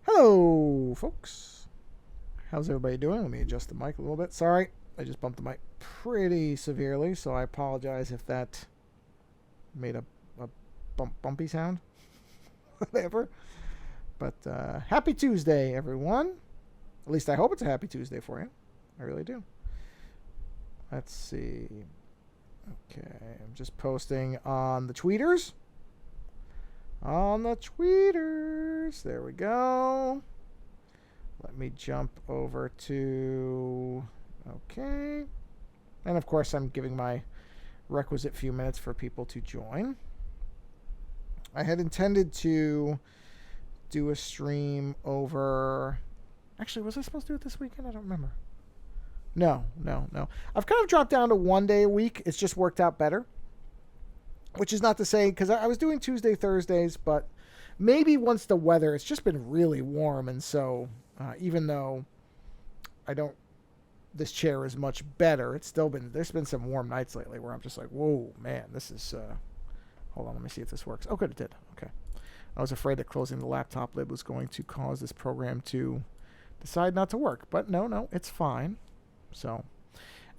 Hello, folks. How's everybody doing? Let me adjust the mic a little bit. Sorry, I just bumped the mic pretty severely, so I apologize if that made a bumpy sound. Whatever. But happy Tuesday, everyone. At least I hope it's a happy Tuesday for you. I really do. Let's see. Okay, I'm just posting on the tweeters. On the tweeters. There we go. Let me jump over to... Okay. And of course, I'm giving my requisite few minutes for people to join. I had intended to do a stream over... Actually, was I supposed to do it this weekend? I don't remember. No. I've kind of dropped down to 1 day a week. It's just worked out better. Which is not to say, because I was doing Tuesday, Thursdays, but maybe once the weather, it's just been really warm. And so even though this chair is much better, there's been some warm nights lately where I'm just like, whoa, man, this is, hold on, let me see if this works. Oh, good, it did. Okay. I was afraid that closing the laptop lid was going to cause this program to decide not to work, but no, it's fine. So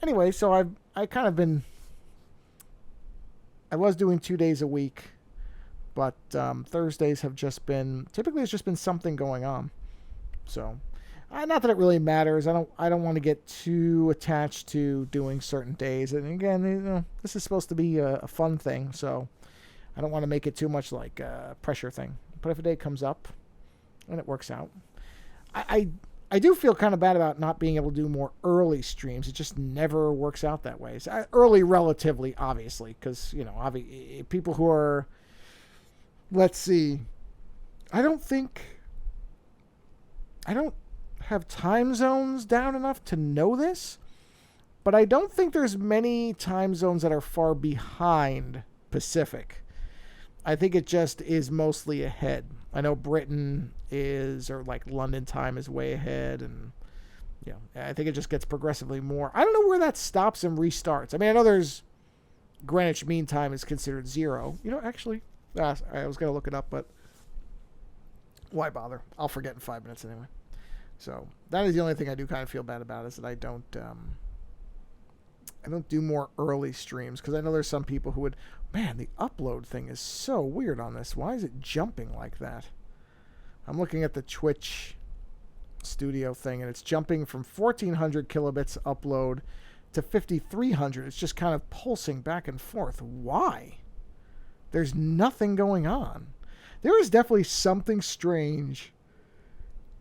anyway, so I kind of been, I was doing 2 days a week, but Thursdays have just been, typically it's just been something going on. So not that it really matters. I don't want to get too attached to doing certain days. And again, this is supposed to be a fun thing, so I don't want to make it too much like a pressure thing. But if a day comes up and it works out, I do feel kind of bad about not being able to do more early streams. It just never works out that way. So early relatively, obviously, because, people who are, let's see, I don't have time zones down enough to know this, but I don't think there's many time zones that are far behind Pacific. I think it just is mostly ahead. I know Britain is, or like London time is way ahead, and I think it just gets progressively more. I don't know where that stops and restarts. I mean, I know there's Greenwich Mean Time is considered 0. Actually, I was going to look it up, but why bother? I'll forget in 5 minutes anyway. So that is the only thing I do kind of feel bad about, is that I don't do more early streams, because I know there's some people who would, man, the upload thing is so weird on this. Why is it jumping like that? I'm looking at the Twitch studio thing, and it's jumping from 1400 kilobits upload to 5300. It's just kind of pulsing back and forth. Why? There's nothing going on. There is definitely something strange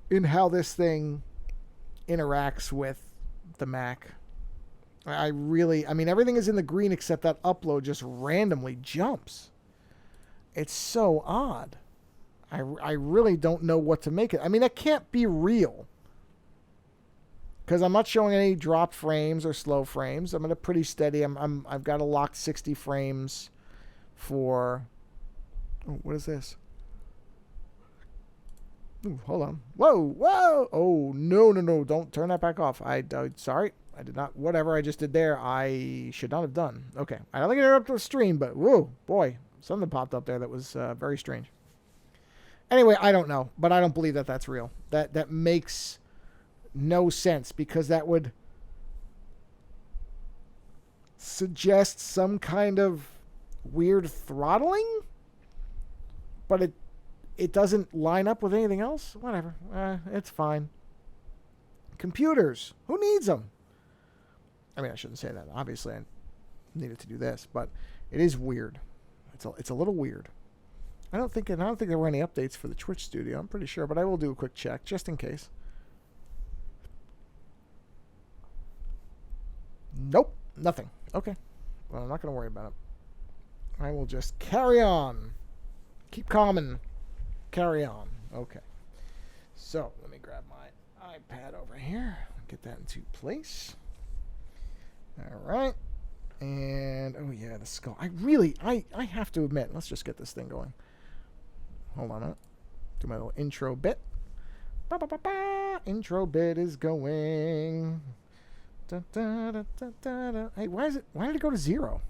in how this thing interacts with the Mac. Everything is in the green except that upload just randomly jumps. It's so odd. I really don't know what to make it. I mean, that can't be real, because I'm not showing any dropped frames or slow frames. I'm at a pretty steady. I've got a locked 60 frames for. Oh, what is this? Ooh, hold on. Whoa! Oh, no! Don't turn that back off. Sorry. I did not, whatever I just did there, I should not have done. Okay. I don't think it interrupted the stream, but whoa, boy, something popped up there that was very strange. Anyway, I don't know, but I don't believe that that's real. That makes no sense, because that would suggest some kind of weird throttling, but it doesn't line up with anything else. Whatever. It's fine. Computers. Who needs them? I mean, I shouldn't say that. Obviously, I needed to do this, but it is weird. It's a little weird. I don't think there were any updates for the Twitch studio. I'm pretty sure, but I will do a quick check just in case. Nope, nothing. Okay. Well, I'm not going to worry about it. I will just carry on. Keep calm and carry on. Okay. So, let me grab my iPad over here. Get that into place. All right. And, oh yeah, the skull. I have to admit, let's just get this thing going. Hold on a minute. Do my little intro bit. Intro bit is going. Hey, why did it go to 0?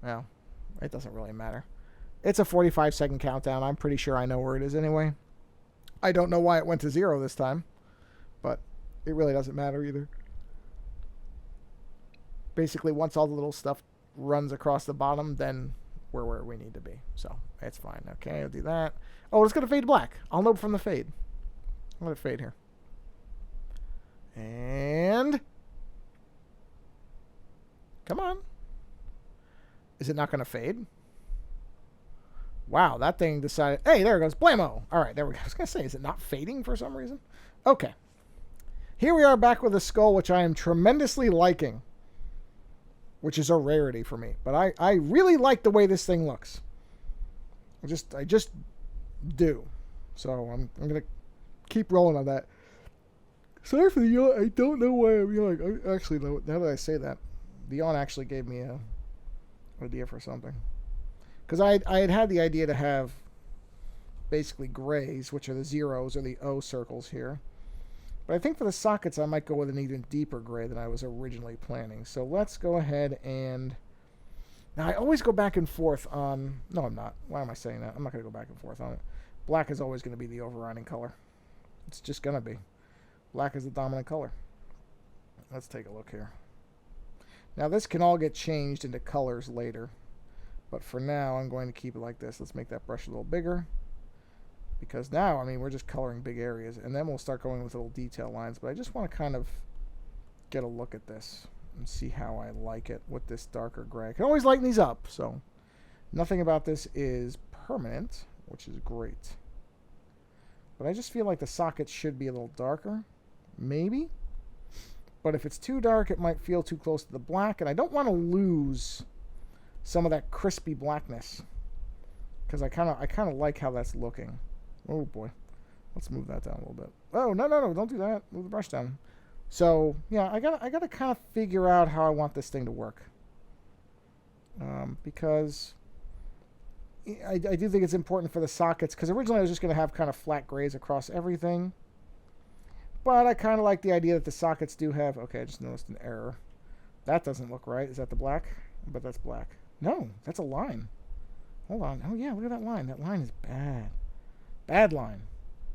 Well, It doesn't really matter. It's a 45-second countdown. I'm pretty sure I know where it is anyway. I don't know why it went to 0 this time, but it really doesn't matter either. Basically, once all the little stuff runs across the bottom, then we're where we need to be. So it's fine. Okay, I'll do that. Oh, it's going to fade to black. I'll know from the fade. I'm going to fade here. And come on. Is it not going to fade? Wow, that thing decided... Hey, there it goes. Blammo. All right, there we go. I was going to say, is it not fading for some reason? Okay. Here we are back with a skull, which I am tremendously liking, which is a rarity for me. But I really like the way this thing looks. I just do. So I'm going to keep rolling on that. Sorry for the yawn. I don't know why I'm yawning. Actually, though, now that I say that, the yawn actually gave me an idea for something. Because I had the idea to have basically grays, which are the zeros or the O circles here. But I think for the sockets, I might go with an even deeper gray than I was originally planning. So let's go ahead and... Now, I always go back and forth on... No, I'm not. Why am I saying that? I'm not going to go back and forth on it. Black is always going to be the overriding color. It's just going to be. Black is the dominant color. Let's take a look here. Now, this can all get changed into colors later. But for now, I'm going to keep it like this. Let's make that brush a little bigger. Because now, I mean, we're just coloring big areas. And then we'll start going with little detail lines. But I just want to kind of get a look at this and see how I like it with this darker gray. I can always lighten these up. So nothing about this is permanent, which is great. But I just feel like the sockets should be a little darker. Maybe. But if it's too dark, it might feel too close to the black. And I don't want to lose some of that crispy blackness, because I kind of like how that's looking. Oh boy, let's move that down a little bit. Oh no, don't do that. Move the brush down. So yeah, I gotta kind of figure out how I want this thing to work, because I do think it's important for the sockets, because originally I was just gonna have kind of flat grays across everything, but I kind of like the idea that the sockets do have. Okay, I just noticed an error. That doesn't look right. Is that the black? But that's black. No, that's a line. Hold on. Oh, yeah, look at that line. That line is bad. Bad line.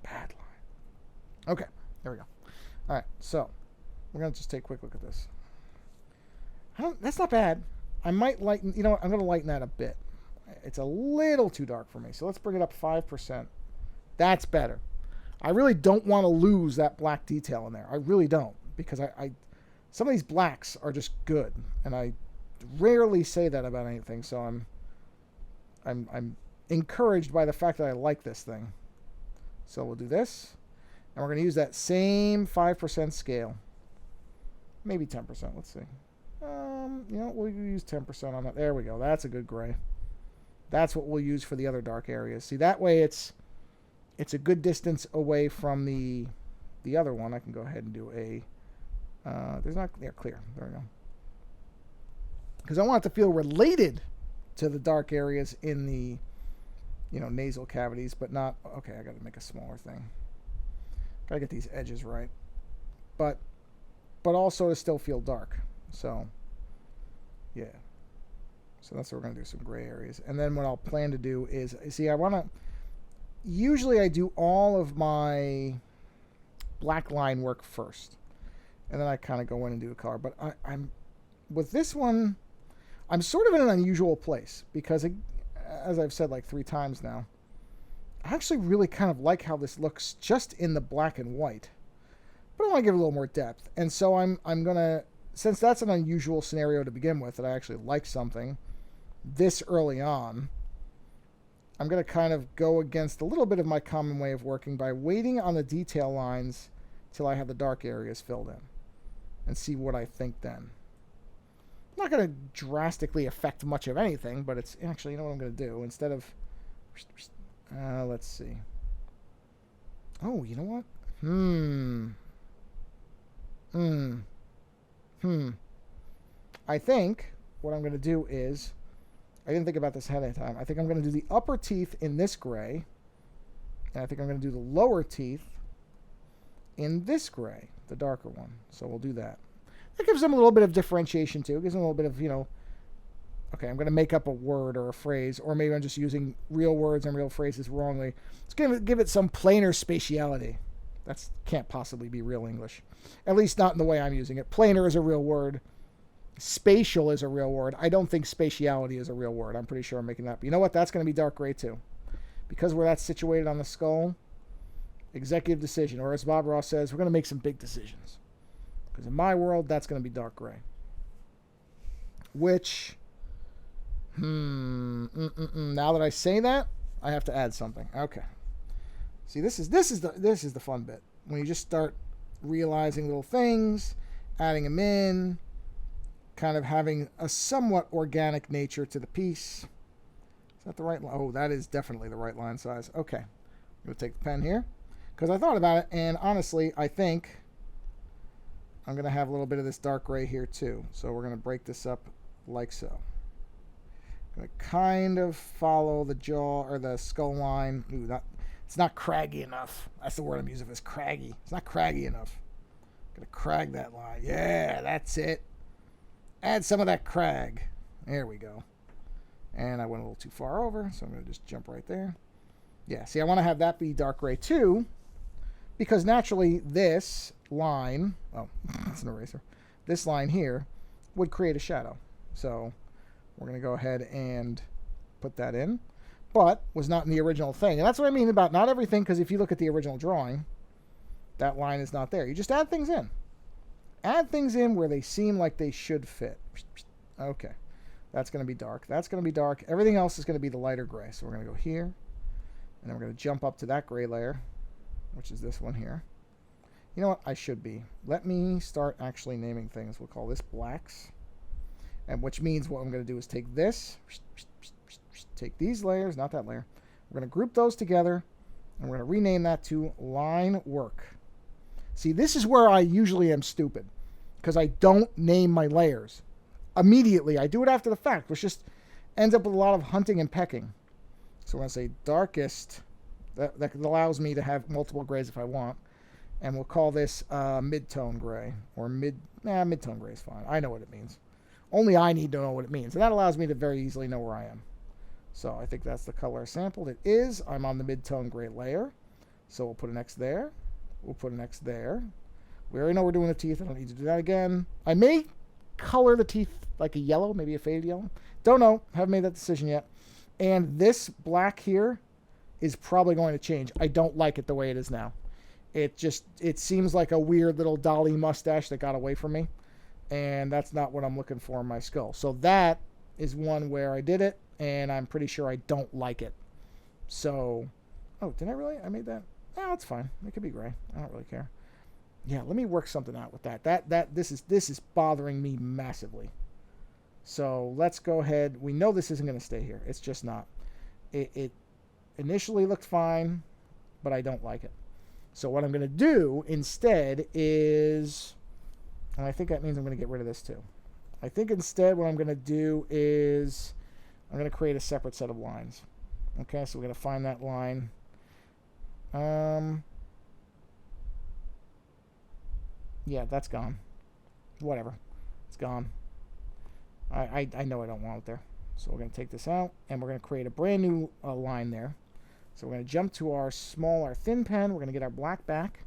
Bad line. Okay, there we go. All right, so we're going to just take a quick look at this. That's not bad. I might lighten... You know what? I'm going to lighten that a bit. It's a little too dark for me, so let's bring it up 5%. That's better. I really don't want to lose that black detail in there. I really don't, because some of these blacks are just good, and I rarely say that about anything, so I'm encouraged by the fact that I like this thing. So we'll do this, and we're going to use that same 5% scale, maybe 10%. Let's see. You know, we'll use 10% on that. There we go. That's a good gray. That's what we'll use for the other dark areas. See, that way it's a good distance away from the other one. I can go ahead and do a there's not clear. There we go. Because I want it to feel related to the dark areas in the, nasal cavities, but not... Okay, I got to make a smaller thing. Got to get these edges right. But also to still feel dark. So, yeah. So that's what we're going to do, some gray areas. And then what I'll plan to do is... See, I want to... Usually I do all of my black line work first. And then I kind of go in and do the color. But I'm... With this one... I'm sort of in an unusual place because, as I've said like 3 times now, I actually really kind of like how this looks just in the black and white. But I want to give it a little more depth. And so I'm going to, since that's an unusual scenario to begin with, that I actually like something this early on, I'm going to kind of go against a little bit of my common way of working by waiting on the detail lines till I have the dark areas filled in and see what I think then. Not going to drastically affect much of anything, but it's actually, you know what I'm going to do? Instead of, let's see. Oh, you know what? I think what I'm going to do is, I didn't think about this ahead of time. I think I'm going to do the upper teeth in this gray, and I think I'm going to do the lower teeth in this gray, the darker one. So we'll do that. That gives them a little bit of differentiation, too. It gives them a little bit of, Okay, I'm going to make up a word or a phrase, or maybe I'm just using real words and real phrases wrongly. Let's give it some planar spatiality. That can't possibly be real English. At least not in the way I'm using it. Planar is a real word. Spatial is a real word. I don't think spatiality is a real word. I'm pretty sure I'm making that up. But you know what? That's going to be dark gray too. Because where that's situated on the skull, executive decision. Or as Bob Ross says, we're going to make some big decisions. Because in my world, that's going to be dark gray. Which, now that I say that, I have to add something. Okay. See, this is the fun bit. When you just start realizing little things, adding them in, kind of having a somewhat organic nature to the piece. Is that the right line? Oh, that is definitely the right line size. Okay. I'm going to take the pen here because I thought about it, and honestly, I think I'm going to have a little bit of this dark gray here too. So we're going to break this up like so. I'm going to kind of follow the jaw or the skull line. Ooh, it's not craggy enough. That's the word I'm using. It's craggy. It's not craggy enough. I'm going to crag that line. Yeah, that's it. Add some of that crag. There we go. And I went a little too far over, so I'm going to just jump right there. Yeah, see, I want to have that be dark gray too, because naturally this line, oh, that's an eraser, this line here would create a shadow. So we're going to go ahead and put that in, but was not in the original thing. And that's what I mean about not everything, because if you look at the original drawing, that line is not there. You just add things in. Add things in where they seem like they should fit. Okay. That's going to be dark. That's going to be dark. Everything else is going to be the lighter gray. So we're going to go here. And then we're going to jump up to that gray layer, which is this one here. You know what? I should be. Let me start actually naming things. We'll call this blacks. And which means what I'm going to do is take this, take these layers, not that layer. We're going to group those together, and we're going to rename that to line work. See, this is where I usually am stupid, because I don't name my layers immediately. I do it after the fact, which just ends up with a lot of hunting and pecking. So when I say darkest, that allows me to have multiple grays if I want. And we'll call this mid-tone gray, or mid-tone gray is fine. I know what it means. Only I need to know what it means. And that allows me to very easily know where I am. So I think that's the color I sampled. It is. I'm on the mid-tone gray layer. So we'll put an X there. We'll put an X there. We already know we're doing the teeth. I don't need to do that again. I may color the teeth like a yellow, maybe a faded yellow. Don't know. Haven't made that decision yet. And this black here is probably going to change. I don't like it the way it is now. It seems like a weird little dolly mustache that got away from me. And that's not what I'm looking for in my skull. So that is one where I did it, and I'm pretty sure I don't like it. So, oh, did I really? I made that? No, it's fine. It could be gray. I don't really care. Yeah, let me work something out with that. This is bothering me massively. So let's go ahead. We know this isn't going to stay here. It's just not. It initially looked fine, but I don't like it. So what I'm going to do instead is, and I think that means I'm going to get rid of this too. I think instead what I'm going to do is I'm going to create a separate set of lines. Okay, so we're going to find that line. Yeah, that's gone. Whatever. It's gone. I know I don't want it there. So we're going to take this out, and we're going to create a brand new line there. So we're going to jump to our thin pen. We're going to get our black back.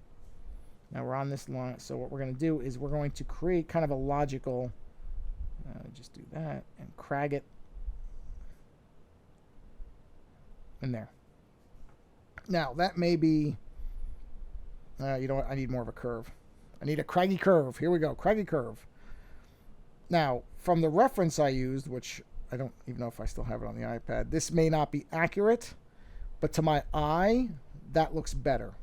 Now we're on this line. So what we're going to do is we're going to create kind of a logical, just do that, and crag it in there. Now, that may be, you know what, I need more of a curve. I need a craggy curve. Here we go, craggy curve. Now, from the reference I used, which I don't even know if I still have it on the iPad, this may not be accurate, but to my eye, that looks better.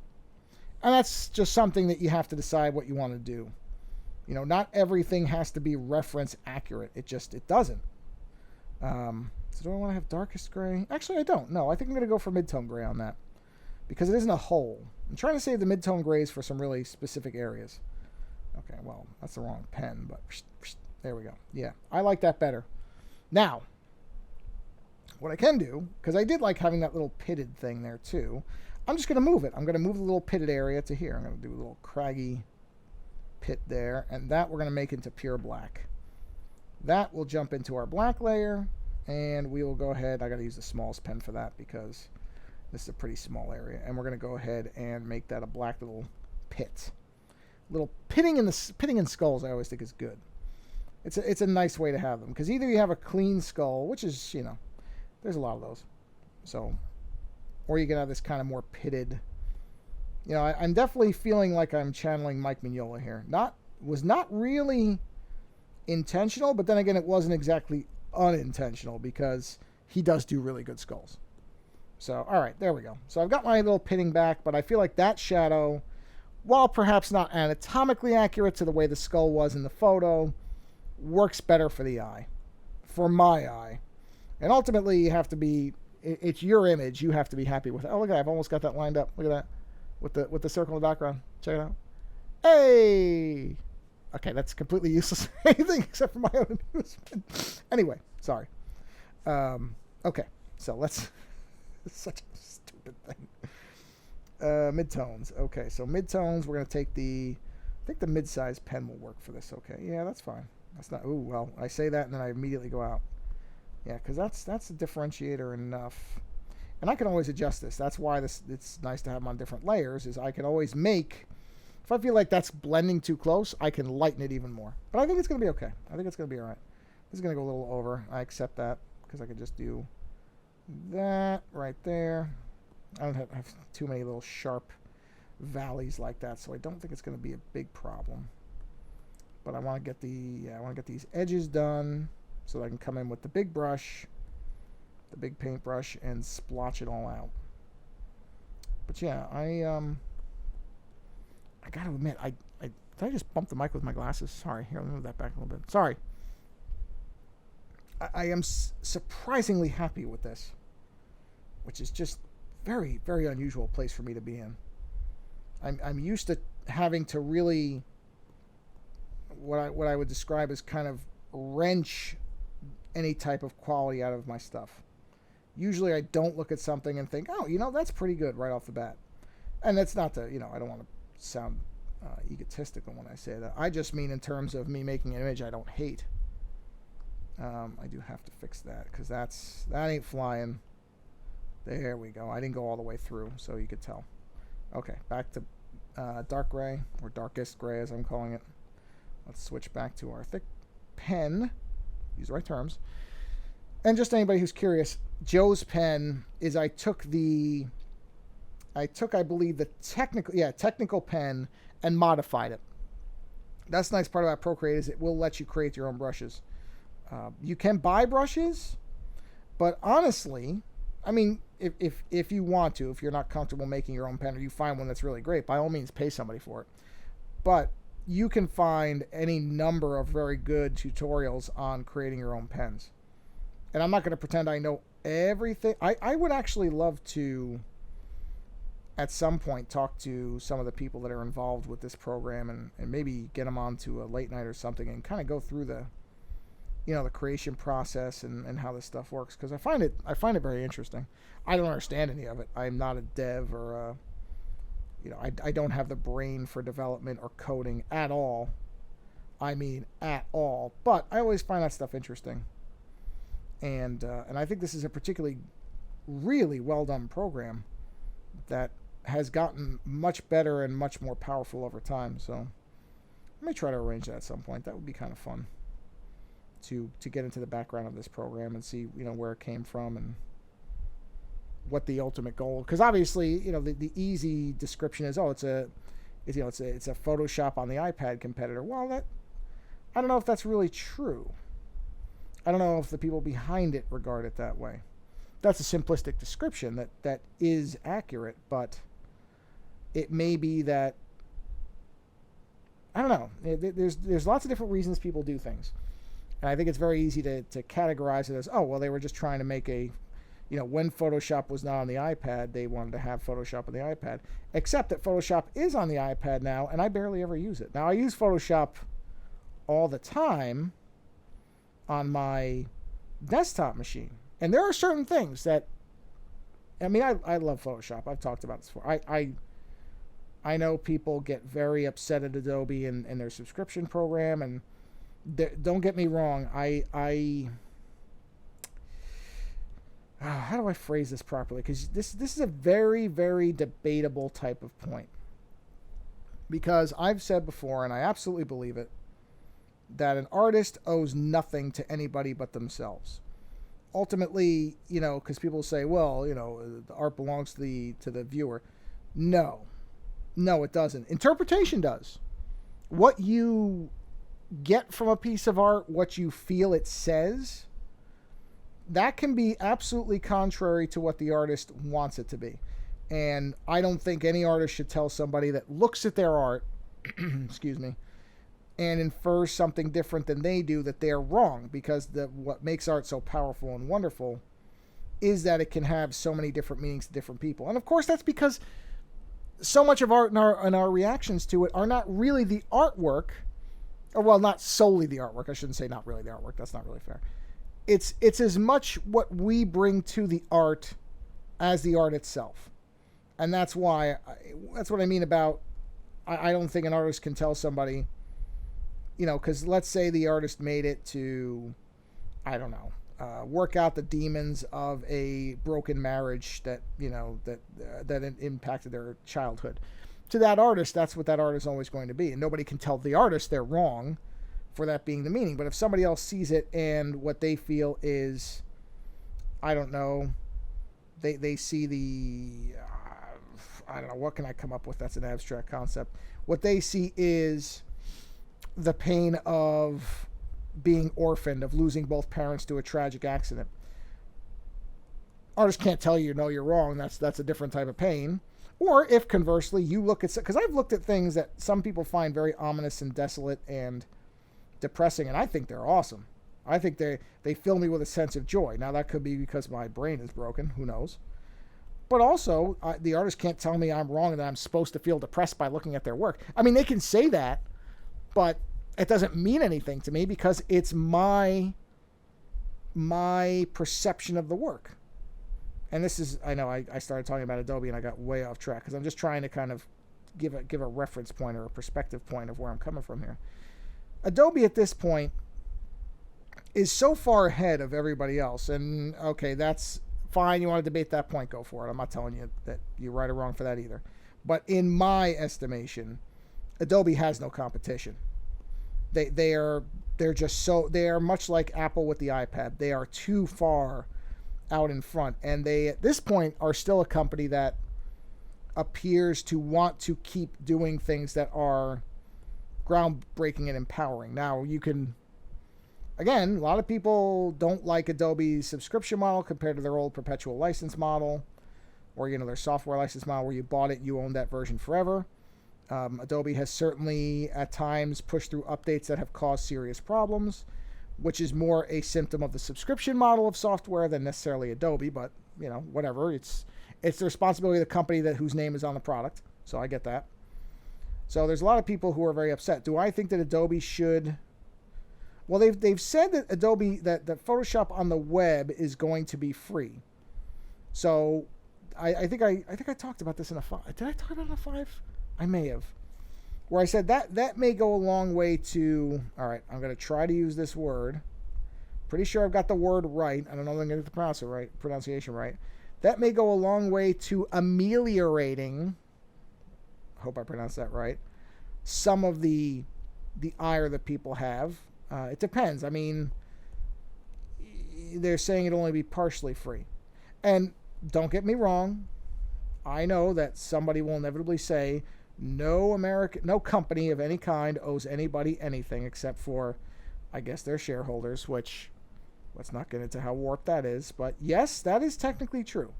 And that's just something that you have to decide what you want to do. You know, not everything has to be reference accurate. It doesn't. So do I want to have darkest gray? Actually, I don't. No, I think I'm going to go for mid-tone gray on that, because it isn't a whole. I'm trying to save the mid-tone grays for some really specific areas. Okay, well, that's the wrong pen, but there we go. Yeah, I like that better. Now, what I can do, because I did like having that little pitted thing there too, I'm just going to move it. I'm going to move the little pitted area to here. I'm going to do a little craggy pit there, and that we're going to make into pure black. That will jump into our black layer, and we will go ahead. I got to use the smallest pen for that because this is a pretty small area, and we're going to go ahead and make that a black little pit. Little pitting in skulls I always think is good. It's a nice way to have them, because either you have a clean skull, which is, there's a lot of those, so, or you can have this kind of more pitted. I'm definitely feeling like I'm channeling Mike Mignola here. Was not really intentional, but then again, it wasn't exactly unintentional, because he does do really good skulls. So, all right, there we go. So I've got my little pitting back, but I feel like that shadow, while perhaps not anatomically accurate to the way the skull was in the photo, works better for the eye, for my eye. And ultimately, you have to be, it's your image, you have to be happy with it. Oh, look at that, I've almost got that lined up. Look at that, with the circle in the background. Check it out. Hey! Okay, that's completely useless for anything except for my own amusement. Anyway, sorry. Okay, so let's, it's such a stupid thing. Midtones. Okay, so midtones, we're going to take I think the mid-size pen will work for this. Okay, yeah, that's fine. That's not, ooh, well, I say that and then I immediately go out. Yeah, because that's a differentiator enough. And I can always adjust this. That's why it's nice to have them on different layers, is I can always make, if I feel like that's blending too close, I can lighten it even more. But I think it's going to be okay. I think it's going to be all right. This is going to go a little over. I accept that, because I could just do that right there. I don't have too many little sharp valleys like that, so I don't think it's going to be a big problem. But I want to get these edges done so that I can come in with the big brush, the big paintbrush, and splotch it all out. But yeah, I got to admit, did I just bump the mic with my glasses? Sorry, here, let me move that back a little bit. Sorry. I am surprisingly happy with this, which is just very, very unusual place for me to be in. I'm used to having to really, what I would describe as kind of wrench any type of quality out of my stuff. Usually I don't look at something and think, oh, that's pretty good right off the bat. And that's not to, I don't want to sound egotistical when I say that. I just mean in terms of me making an image I don't hate. I do have to fix that, because that ain't flying. There we go. I didn't go all the way through, so you could tell. Okay, back to dark gray, or darkest gray as I'm calling it. Let's switch back to our thick pen. Use the right terms. And just anybody who's curious, Joe's pen is I took, I believe, the technical pen and modified it. That's the nice part about Procreate, is it will let you create your own brushes. You can buy brushes, but honestly, I mean, if you want to, if you're not comfortable making your own pen, or you find one that's really great, by all means pay somebody for it. But you can find any number of very good tutorials on creating your own pens. And I'm not going to pretend I know everything. I would actually love to, at some point, talk to some of the people that are involved with this program, and maybe get them onto a late night or something and kind of go through the creation process and how this stuff works, because I find it very interesting. I don't understand any of it. I'm not a dev, or I don't have the brain for development or coding at all. I mean, at all. But I always find that stuff interesting. And I think this is a particularly really well done program that has gotten much better and much more powerful over time. So I may try to arrange that at some point. That would be kind of fun to get into the background of this program and see where it came from and what the ultimate goal. Because obviously the easy description is, it's a Photoshop on the iPad competitor. Well, I don't know if that's really true. I don't know if the people behind it regard it that way. That's a simplistic description that is accurate, but it may be that, I don't know. There's lots of different reasons people do things. And I think it's very easy to categorize it as, they were just trying to make when Photoshop was not on the iPad, they wanted to have Photoshop on the iPad. Except that Photoshop is on the iPad now, and I barely ever use it. Now, I use Photoshop all the time on my desktop machine. And there are certain things that, I love Photoshop. I've talked about this before. I know people get very upset at Adobe and their subscription program, and Don't get me wrong. How do I phrase this properly? Because this is a very, very debatable type of point. Because I've said before, and I absolutely believe it, that an artist owes nothing to anybody but themselves. Ultimately, because people say, well, the art belongs to the viewer. No, it doesn't. Interpretation does. What you get from a piece of art, what you feel it says, that can be absolutely contrary to what the artist wants it to be. And I don't think any artist should tell somebody that looks at their art, excuse me, and infers something different than they do that they're wrong, because what makes art so powerful and wonderful is that it can have so many different meanings to different people. And of course, that's because so much of art and our reactions to it are not really the artwork, or well, not solely the artwork. I shouldn't say not really the artwork. That's not really fair. It's as much what we bring to the art as the art itself. And that's why, that's what I mean about, I don't think an artist can tell somebody, because let's say the artist made it to, I don't know, work out the demons of a broken marriage that impacted their childhood. To that artist, that's what that art is always going to be. And nobody can tell the artist they're wrong for that being the meaning. But if somebody else sees it and what they feel is, I don't know, they see the, I don't know, what can I come up with that's an abstract concept? What they see is the pain of being orphaned, of losing both parents to a tragic accident. Artists can't tell you, no, you're wrong. That's a different type of pain. Or if conversely, you look at, because I've looked at things that some people find very ominous and desolate and depressing, and I think they're awesome. I think they fill me with a sense of joy. Now, that could be because my brain is broken. Who knows? But also, the artist can't tell me I'm wrong and that I'm supposed to feel depressed by looking at their work. I mean, they can say that, but it doesn't mean anything to me because it's my perception of the work. And this is, I know I started talking about Adobe and I got way off track because I'm just trying to kind of give a reference point or a perspective point of where I'm coming from here. Adobe at this point is so far ahead of everybody else. And okay, that's fine. You want to debate that point, go for it. I'm not telling you that you're right or wrong for that either. But in my estimation, Adobe has no competition. They are much like Apple with the iPad. They are too far out in front, and they at this point are still a company that appears to want to keep doing things that are groundbreaking and empowering. Now, you can, again, a lot of people don't like Adobe's subscription model compared to their old perpetual license model, or their software license model where you bought it, you own that version forever. Adobe has certainly at times pushed through updates that have caused serious problems, which is more a symptom of the subscription model of software than necessarily Adobe, but whatever. It's the responsibility of the company whose name is on the product. So I get that. So there's a lot of people who are very upset. Do I think that Adobe should? Well, they've said that Adobe that Photoshop on the web is going to be free. So I think I talked about this in a 5. Did I talk about it in a 5? I may have. Where I said that may go a long way to, all right, I'm going to try to use this word. Pretty sure I've got the word right. I don't know if I'm going to get the pronunciation right. That may go a long way to ameliorating, hope I pronounced that right, some of the ire that people have. It depends. I mean, they're saying it'll only be partially free. And don't get me wrong. I know that somebody will inevitably say, no company of any kind owes anybody anything except for, I guess, their shareholders, which, let's not get into how warped that is. But yes, that is technically true.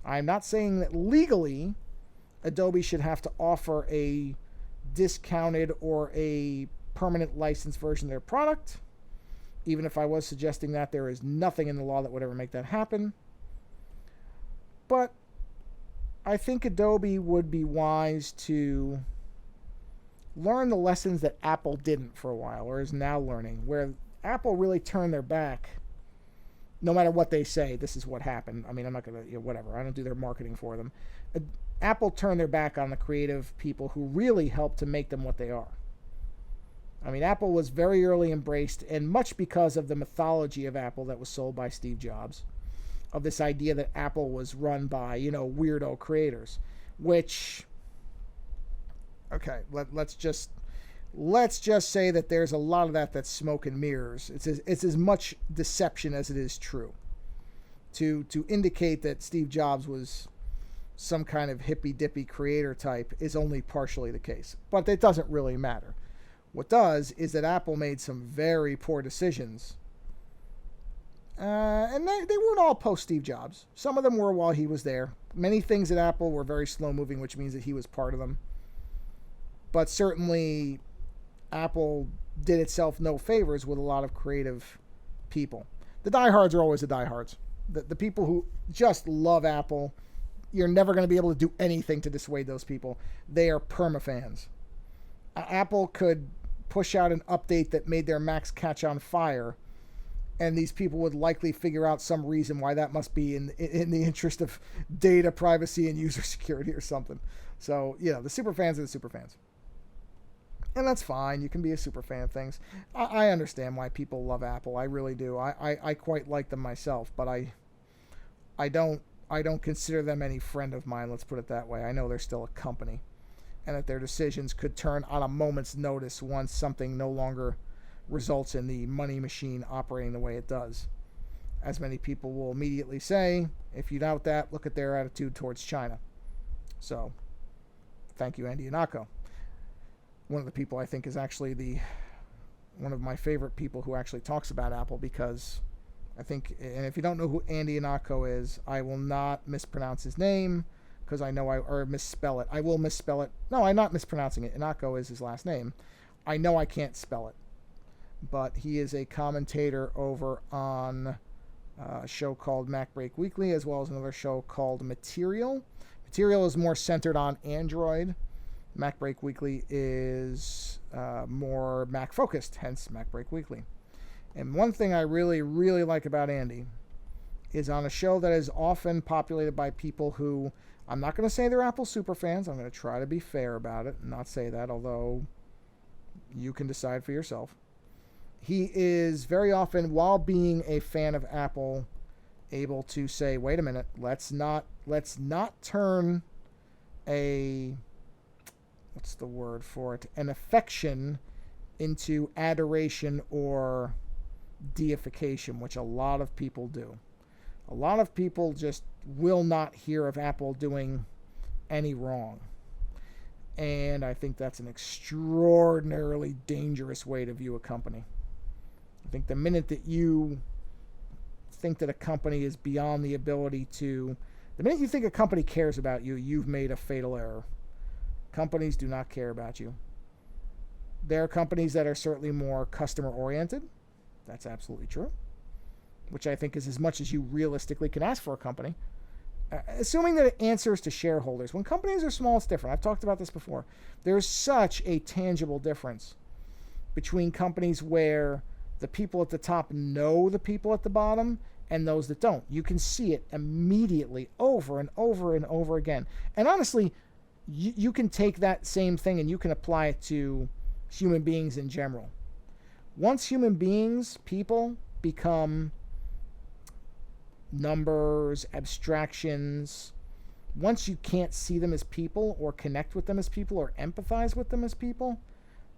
I'm not saying that legally Adobe should have to offer a discounted or a permanent licensed version of their product. Even if I was suggesting that, there is nothing in the law that would ever make that happen. But I think Adobe would be wise to learn the lessons that Apple didn't for a while, or is now learning, where Apple really turned their back. No matter what they say, this is what happened. I mean, I'm not going to, whatever. I don't do their marketing for them. Apple turned their back on the creative people who really helped to make them what they are. I mean, Apple was very early embraced, and much because of the mythology of Apple that was sold by Steve Jobs, of this idea that Apple was run by, weirdo creators, which, okay, let's just say that there's a lot of that's smoke and mirrors. It's as much deception as it is true. To indicate that Steve Jobs was some kind of hippy dippy creator type is only partially the case, but it doesn't really matter. What does is that Apple made some very poor decisions, and they weren't all post Steve Jobs. Some of them were while he was there. Many things at Apple were very slow moving, which means that he was part of them. But certainly, Apple did itself no favors with a lot of creative people. The diehards are always the diehards. The people who just love Apple, you're never going to be able to do anything to dissuade those people. They are perma-fans. Apple could push out an update that made their Macs catch on fire, and these people would likely figure out some reason why that must be in the interest of data privacy and user security or something. So, the super fans are the super fans. And that's fine. You can be a super fan of things. I understand why people love Apple. I really do. I quite like them myself, but I don't consider them any friend of mine, let's put it that way. I know they're still a company, and that their decisions could turn on a moment's notice once something no longer results in the money machine operating the way it does. As many people will immediately say, if you doubt that, look at their attitude towards China. So, thank you, Andy Ihnatko. One of the people I think is actually one of my favorite people who actually talks about Apple, because I think, and if you don't know who Andy Ihnatko is, I will not mispronounce his name, because I know or misspell it. I will misspell it. No, I'm not mispronouncing it. Ihnatko is his last name. I know I can't spell it. But he is a commentator over on a show called MacBreak Weekly, as well as another show called Material. Material is more centered on Android. MacBreak Weekly is more Mac focused, hence MacBreak Weekly. And one thing I really, really like about Andy is on a show that is often populated by people who, I'm not going to say they're Apple super fans. I'm going to try to be fair about it and not say that, although you can decide for yourself. He is very often, while being a fan of Apple, able to say, wait a minute, let's not turn what's the word for it? An affection into adoration or deification, which a lot of people do. A lot of people just will not hear of Apple doing any wrong. And I think that's an extraordinarily dangerous way to view a company. I think the minute that you think that a company is beyond the ability to... The minute you think a company cares about you, you've made a fatal error. Companies do not care about you. There are companies that are certainly more customer-oriented. That's absolutely true. Which I think is as much as you realistically can ask for a company. Assuming that it answers to shareholders. When companies are small, it's different. I've talked about this before. There's such a tangible difference between companies where the people at the top know the people at the bottom and those that don't. You can see it immediately over and over and over again. And honestly, you can take that same thing and you can apply it to human beings in general. Once human beings, people, become numbers, abstractions, once you can't see them as people or connect with them as people or empathize with them as people,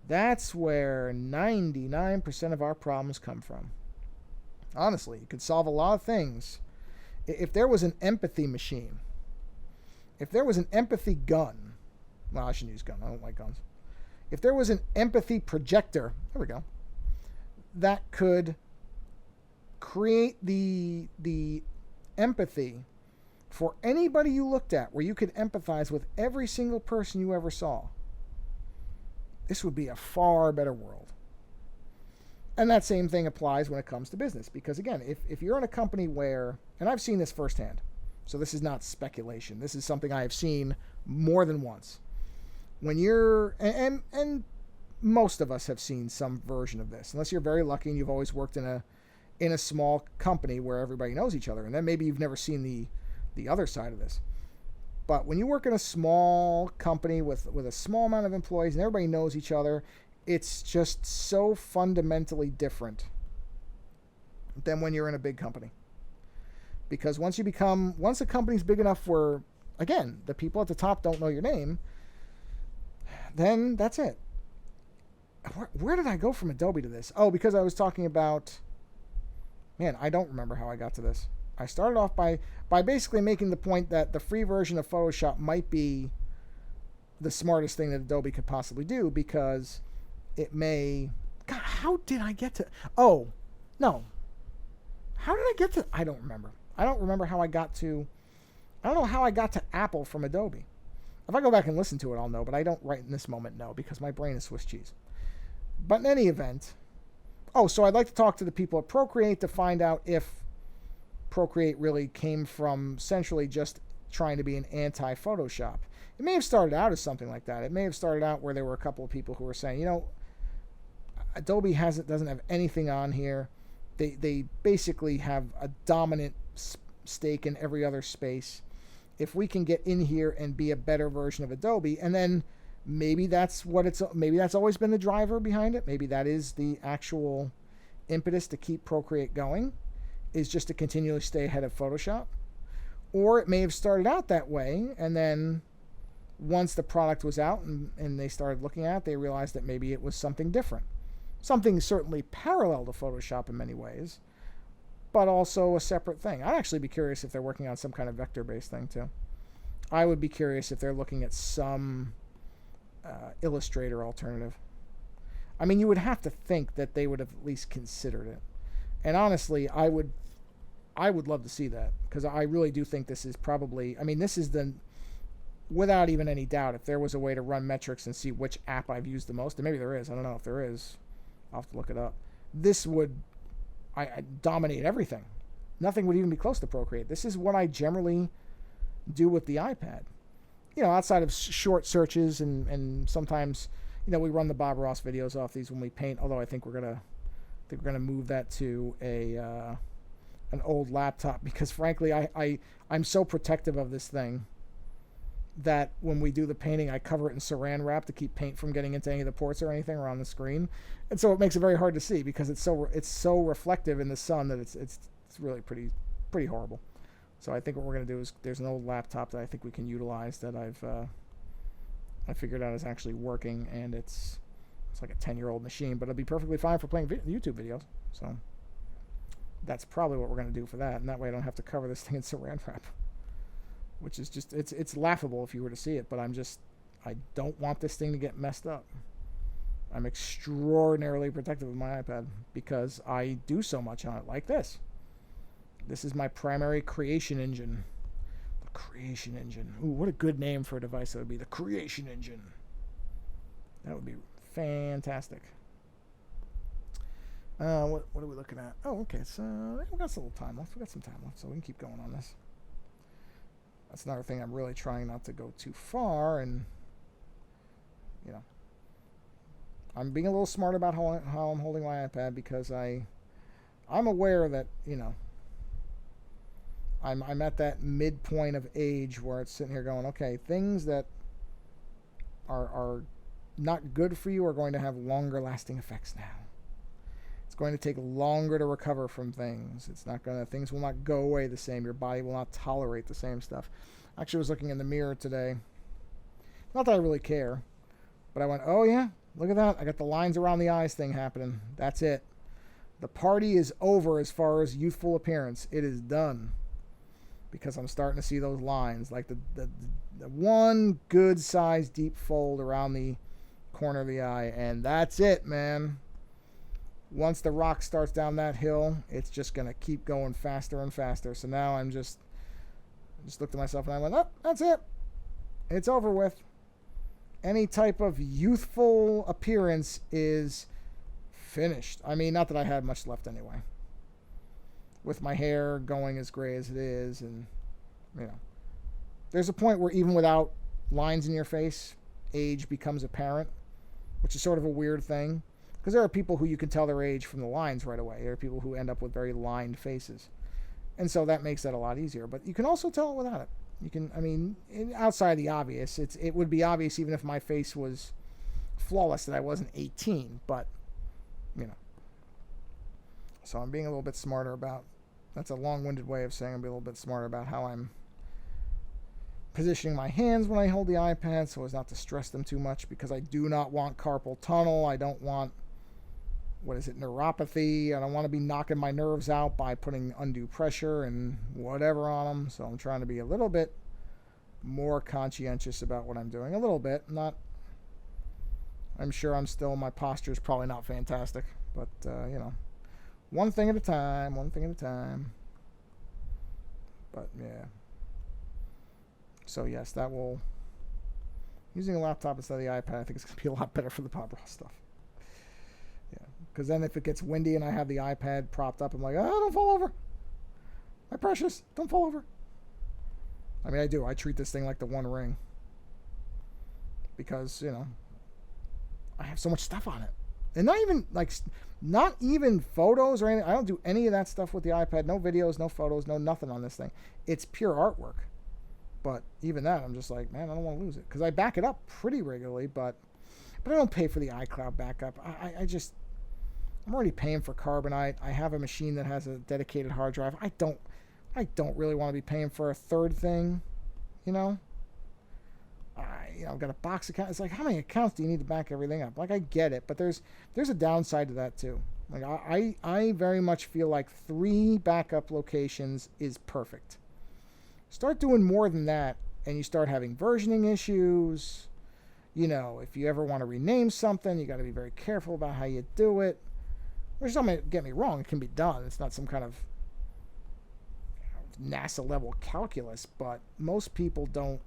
that's where 99% of our problems come from. Honestly, you could solve a lot of things. If there was an empathy machine, if there was an empathy gun, well, I shouldn't use gun, I don't like guns. If there was an empathy projector, there we go, that could create the empathy for anybody you looked at, where you could empathize with every single person you ever saw, this would be a far better world. And that same thing applies when it comes to business. Because again, if you're in a company where, and I've seen this firsthand, so this is not speculation, this is something I have seen more than once. When you're, and most of us have seen some version of this, unless you're very lucky and you've always worked in a small company where everybody knows each other, and then maybe you've never seen the other side of this. But when you work in a small company with a small amount of employees and everybody knows each other, it's just so fundamentally different than when you're in a big company. Because once a company's big enough where, again, the people at the top don't know your name, then that's it. Where did I go from Adobe to this? Oh, because I was talking about, man, I don't remember how I got to this. I started off by basically making the point that the free version of Photoshop might be the smartest thing that Adobe could possibly do, because it may... God, how did I get to... Oh, no. How did I get to... I don't remember. I don't remember how I got to... I don't know how I got to Apple from Adobe. If I go back and listen to it, I'll know, but I don't right in this moment know, because my brain is Swiss cheese. But in any event... Oh, so I'd like to talk to the people at Procreate to find out if Procreate really came from essentially just trying to be an anti-Photoshop. It may have started out as something like that. It may have started out where there were a couple of people who were saying, you know, Adobe doesn't have anything on here. They basically have a dominant stake in every other space. If we can get in here and be a better version of Adobe, and then maybe that's always been the driver behind it. Maybe that is the actual impetus to keep Procreate going, is just to continually stay ahead of Photoshop. Or it may have started out that way, and then once the product was out and they started looking at it, they realized that maybe it was something different. Something certainly parallel to Photoshop in many ways, but also a separate thing. I'd actually be curious if they're working on some kind of vector-based thing too. I would be curious if they're looking at some Illustrator alternative. I mean, you would have to think that they would have at least considered it. And honestly, I would love to see that, because I really do think this is probably, I mean, this is the, without even any doubt, if there was a way to run metrics and see which app I've used the most, and maybe there is, I don't know if there is, I'll have to look it up, this would I dominate everything. Nothing would even be close to Procreate. This is what I generally do with the iPad. You know, outside of short searches and sometimes, you know, we run the Bob Ross videos off these when we paint, although I think we're gonna move that to an old laptop, because frankly I'm so protective of this thing that when we do the painting, I cover it in saran wrap to keep paint from getting into any of the ports or anything around the screen, and so it makes it very hard to see because it's so reflective in the sun that it's really pretty horrible. So I think what we're going to do is, there's an old laptop that I think we can utilize that I figured out is actually working, and it's like a 10-year-old machine, but it'll be perfectly fine for playing YouTube videos. So that's probably what we're going to do for that, and that way I don't have to cover this thing in saran wrap, which is just, it's laughable if you were to see it, but I don't want this thing to get messed up. I'm extraordinarily protective of my iPad because I do so much on it, like this. This is my primary creation engine. The creation engine. Ooh, what a good name for a device that would be. The creation engine. That would be fantastic. What are we looking at? Oh, okay. So we've got a little time left. We've got some time left, so we can keep going on this. That's another thing I'm really trying not to go too far, and you know, I'm being a little smart about how I'm holding my iPad, because I'm aware that, you know, I'm at that midpoint of age where it's sitting here going, okay, things that are not good for you are going to have longer lasting effects now. It's going to take longer to recover from things. Things will not go away the same. Your body will not tolerate the same stuff. Actually, I was looking in the mirror today. Not that I really care, but I went, oh yeah, look at that. I got the lines around the eyes thing happening. That's it. The party is over as far as youthful appearance. It is done. Because I'm starting to see those lines, like the one good sized deep fold around the corner of the eye, and that's it, man. Once the rock starts down that hill, it's just gonna keep going faster and faster. So now I just looked at myself and I went, oh, that's it. It's over with. Any type of youthful appearance is finished. I mean, not that I had much left anyway. With my hair going as gray as it is, and you know, there's a point where even without lines in your face, age becomes apparent, which is sort of a weird thing, because there are people who you can tell their age from the lines right away. There are people who end up with very lined faces, and so that makes that a lot easier. But you can also tell it without it. You can, I mean, outside the obvious, it would be obvious even if my face was flawless that I wasn't 18, but, you know. So I'm being a little bit smarter about, that's a long-winded way of saying I'm being a little bit smarter about how I'm positioning my hands when I hold the iPad so as not to stress them too much, because I do not want carpal tunnel. I don't want, neuropathy. I don't want to be knocking my nerves out by putting undue pressure and whatever on them. So I'm trying to be a little bit more conscientious about what I'm doing. A little bit. Not, I'm sure my posture is probably not fantastic, but, you know, one thing at a time, But, yeah. So, yes, that will, using a laptop instead of the iPad, I think it's going to be a lot better for the pop raw stuff. Yeah, because then if it gets windy and I have the iPad propped up, I'm like, oh, don't fall over. My precious, don't fall over. I mean, I do. I treat this thing like the One Ring. Because, you know, I have so much stuff on it. And not even photos or anything. I don't do any of that stuff with the iPad. No videos, no photos, no nothing on this thing. It's pure artwork. But even that, I'm just like, man, I don't want to lose it. Because I back it up pretty regularly, but I don't pay for the iCloud backup. I'm already paying for Carbonite. I have a machine that has a dedicated hard drive. I don't really want to be paying for a third thing, you know? I've got a box account. It's like, how many accounts do you need to back everything up? Like, I get it, but there's a downside to that too. Like, I very much feel like 3 backup locations is perfect. Start doing more than that, and you start having versioning issues. You know, if you ever want to rename something, you got to be very careful about how you do it. Which, don't get me wrong, it can be done. It's not some kind of NASA level calculus, but most people don't.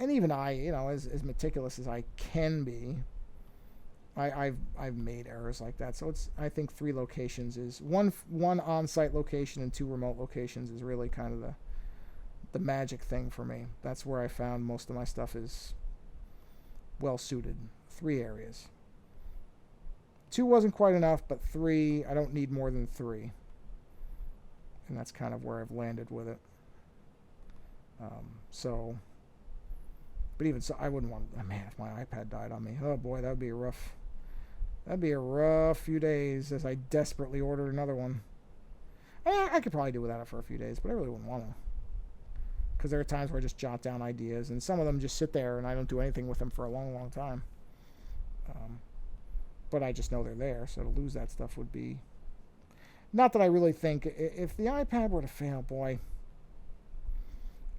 And even I, you know, as meticulous as I can be, I've made errors like that. So I think 3 locations is one on-site location and 2 remote locations is really kind of the magic thing for me. That's where I found most of my stuff is well suited. 3 areas. 2 wasn't quite enough, but 3, I don't need more than 3. And that's kind of where I've landed with it. But even so, I wouldn't want, man, if my iPad died on me, oh boy, that'd be a rough few days as I desperately ordered another one. I could probably do without it for a few days, but I really wouldn't want to. Because there are times where I just jot down ideas, and some of them just sit there and I don't do anything with them for a long, long time. But I just know they're there, so to lose that stuff would be... Not that I really think, if the iPad were to fail, boy,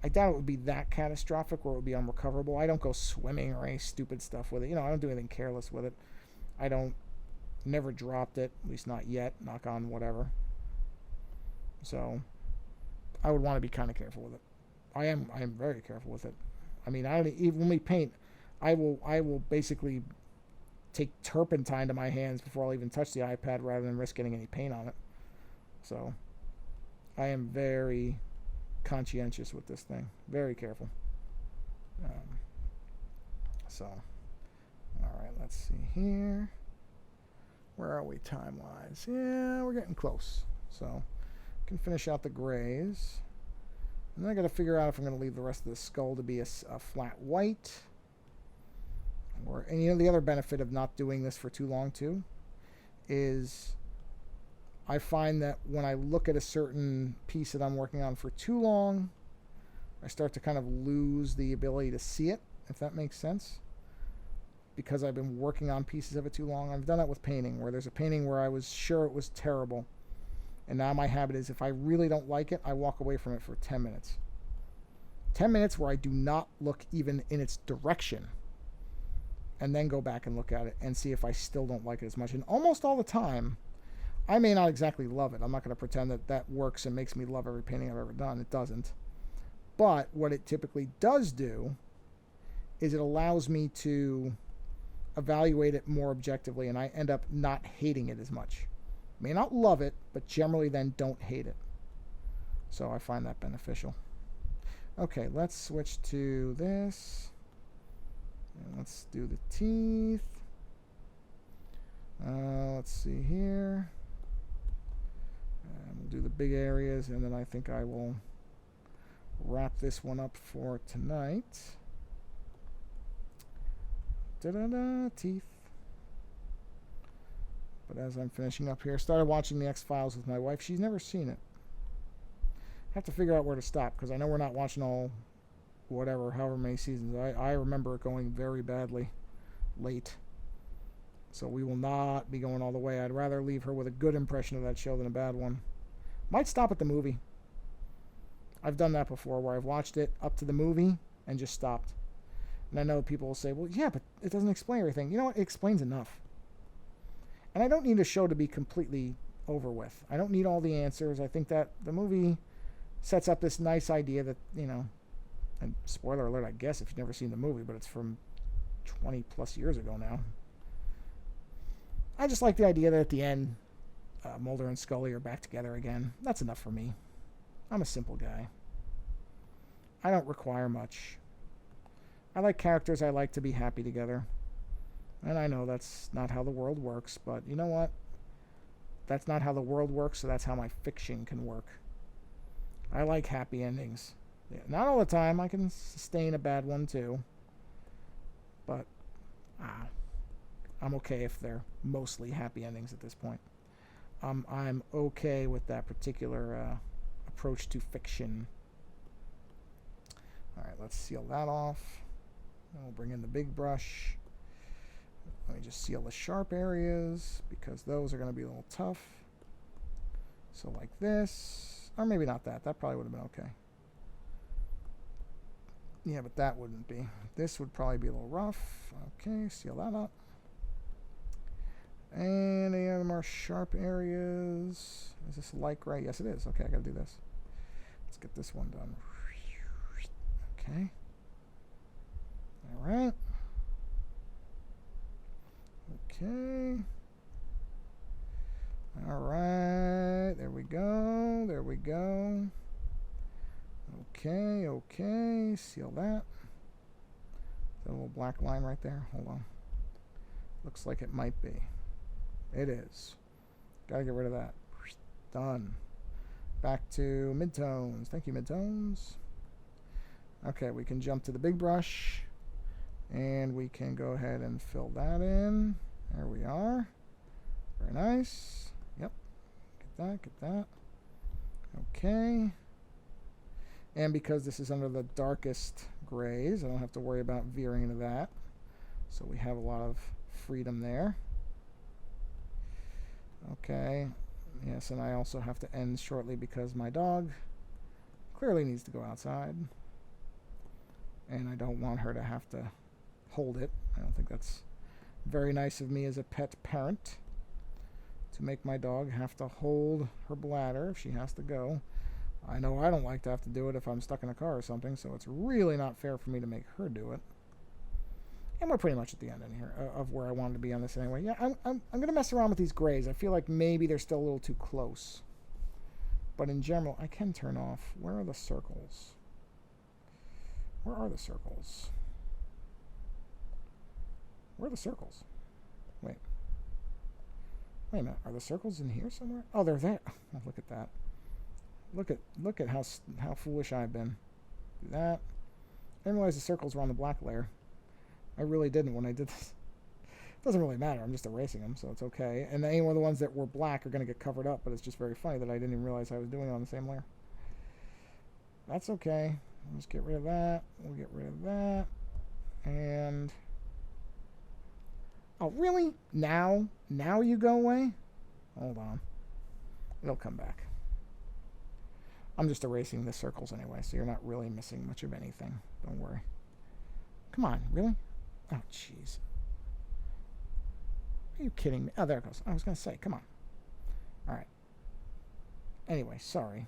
I doubt it would be that catastrophic where it would be unrecoverable. I don't go swimming or any stupid stuff with it. You know, I don't do anything careless with it. Never dropped it, at least not yet, knock on whatever. So, I would want to be kind of careful with it. I am very careful with it. I mean, I don't even, when we paint, I will basically take turpentine to my hands before I'll even touch the iPad rather than risk getting any paint on it. So, I am very conscientious with this thing. Very careful. Alright, let's see here. Where are we time-wise? Yeah, we're getting close. So, can finish out the grays. And then I got to figure out if I'm going to leave the rest of the skull to be a flat white. And you know, the other benefit of not doing this for too long, too, is I find that when I look at a certain piece that I'm working on for too long, I start to kind of lose the ability to see it, if that makes sense. Because I've been working on pieces of it too long. I've done that with painting, where there's a painting where I was sure it was terrible. And now my habit is if I really don't like it, I walk away from it for 10 minutes. 10 minutes where I do not look even in its direction. And then go back and look at it and see if I still don't like it as much. And almost all the time, I may not exactly love it. I'm not going to pretend that that works and makes me love every painting I've ever done. It doesn't. But what it typically does do is it allows me to evaluate it more objectively, and I end up not hating it as much. May not love it, but generally then don't hate it. So I find that beneficial. Okay, let's switch to this. And let's do the teeth. Let's see here. And we'll do the big areas, and then I think I will wrap this one up for tonight. Da-da-da, teeth. But as I'm finishing up here, started watching the X-Files with my wife. She's never seen it. Have to figure out where to stop, because I know we're not watching all whatever, however many seasons. I remember it going very badly late. So we will not be going all the way. I'd rather leave her with a good impression of that show than a bad one. Might stop at the movie. I've done that before, where I've watched it up to the movie and just stopped. And I know people will say, well, yeah, but it doesn't explain everything. You know what? It explains enough. And I don't need a show to be completely over with. I don't need all the answers. I think that the movie sets up this nice idea that, you know, and spoiler alert, I guess, if you've never seen the movie, but it's from 20 plus years ago now. I just like the idea that at the end, Mulder and Scully are back together again. That's enough for me. I'm a simple guy. I don't require much. I like characters I like to be happy together. And I know that's not how the world works, but you know what? That's not how the world works, so that's how my fiction can work. I like happy endings. Yeah, not all the time. I can sustain a bad one too. But I'm okay if they're mostly happy endings at this point. I'm okay with that particular approach to fiction. Alright, let's seal that off. And we'll bring in the big brush. Let me just seal the sharp areas, because those are going to be a little tough. So like this. Or maybe not that. That probably would have been okay. Yeah, but that wouldn't be. This would probably be a little rough. Okay, seal that up. And any other more sharp areas? Is this like right? Yes, it is. Okay, I gotta do this. Let's get this one done. Okay. Alright. Okay. Alright. There we go. There we go. Okay, okay. Seal that. Is that a little black line right there? Hold on. Looks like it might be. It is. Gotta get rid of that. Done. Back to midtones. Thank you, midtones. Okay, we can jump to the big brush. And we can go ahead and fill that in. There we are. Very nice. Yep. Get that, get that. Okay. And because this is under the darkest grays, I don't have to worry about veering into that. So we have a lot of freedom there. Okay. Yes, and I also have to end shortly because my dog clearly needs to go outside. And I don't want her to have to hold it. I don't think that's very nice of me as a pet parent to make my dog have to hold her bladder if she has to go. I know I don't like to have to do it if I'm stuck in a car or something, so it's really not fair for me to make her do it. And we're pretty much at the end in here of where I wanted to be on this anyway. Yeah, I'm going to mess around with these grays. I feel like maybe they're still a little too close. But in general, I can turn off. Where are the circles? Where are the circles? Where are the circles? Wait. Wait a minute. Are the circles in here somewhere? Oh, they're there. Oh, look at that. Look at how foolish I've been. Do that. I didn't realize the circles were on the black layer. I really didn't when I did this. It doesn't really matter. I'm just erasing them, so it's okay. And any one of the ones that were black are going to get covered up, but it's just very funny that I didn't even realize I was doing it on the same layer. That's okay. Let's get rid of that. We'll get rid of that. And... oh, really? Now? Now you go away? Hold on. It'll come back. I'm just erasing the circles anyway, so you're not really missing much of anything. Don't worry. Come on, really? Oh, jeez. Are you kidding me? Oh, there it goes. I was going to say, come on. All right. Anyway, sorry.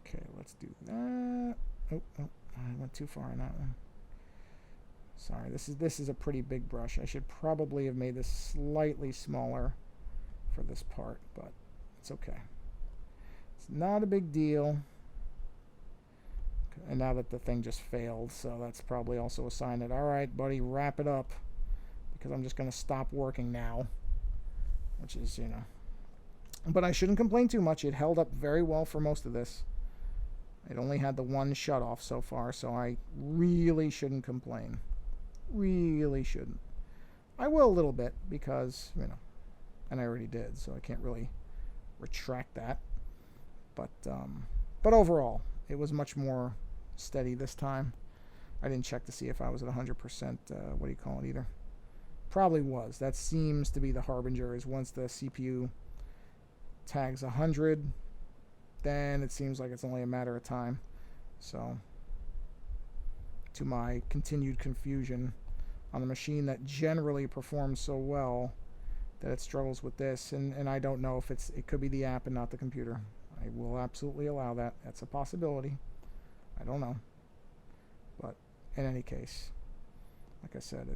Okay, let's do that. Oh, I went too far on that one. Sorry, this is a pretty big brush. I should probably have made this slightly smaller for this part, but it's okay. It's not a big deal. And now that the thing just failed, so that's probably also a sign that, all right, buddy, wrap it up, because I'm just going to stop working now, which is, you know. But I shouldn't complain too much. It held up very well for most of this. It only had the one shut off so far, so I really shouldn't complain. really shouldn't. I will a little bit because, you know, and I already did, so I can't really retract that. But overall, it was much more steady this time. I didn't check to see if I was at 100%, what do you call it either. Probably was. That seems to be the harbinger, is once the CPU tags 100, then it seems like it's only a matter of time. So, to my continued confusion on a machine that generally performs so well that it struggles with this, and I don't know if it could be the app and not the computer. I will absolutely allow that. That's a possibility. I don't know. But in any case, like I said,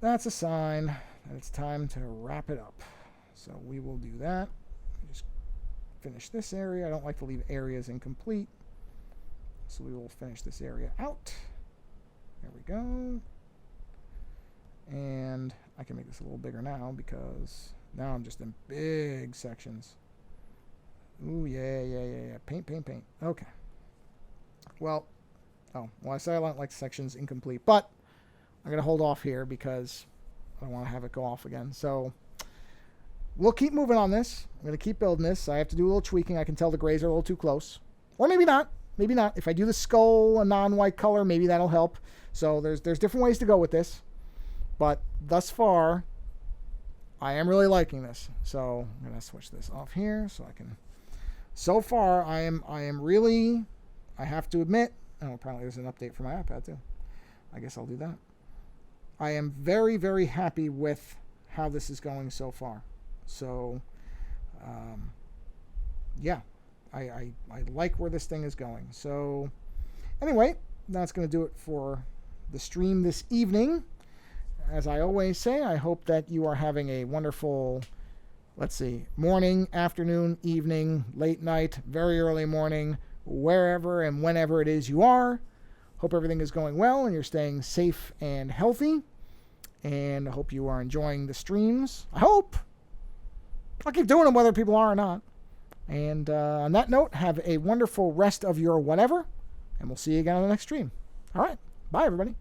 that's a sign that it's time to wrap it up. So we will do that. Just finish this area. I don't like to leave areas incomplete. So we will finish this area out. There we go. And I can make this a little bigger now because now I'm just in big sections. Ooh, yeah. Paint. Okay. Well, I said I don't like sections incomplete, but I'm going to hold off here because I don't want to have it go off again. So we'll keep moving on this. I'm going to keep building this. I have to do a little tweaking. I can tell the grays are a little too close. Or maybe not. Maybe not. If I do the skull a non-white color, maybe that'll help. So there's different ways to go with this. But thus far, I am really liking this. So I'm going to switch this off here so I can... So far, I am really... I have to admit... Oh, apparently there's an update for my iPad too. I guess I'll do that. I am very, very happy with how this is going so far. So, yeah. I like where this thing is going. So, anyway, that's going to do it for the stream this evening. As I always say, I hope that you are having a wonderful, morning, afternoon, evening, late night, very early morning, wherever and whenever it is you are. Hope everything is going well and you're staying safe and healthy. And I hope you are enjoying the streams. I hope. I'll keep doing them whether people are or not. And on that note, have a wonderful rest of your whatever. And we'll see you again on the next stream. All right. Bye, everybody.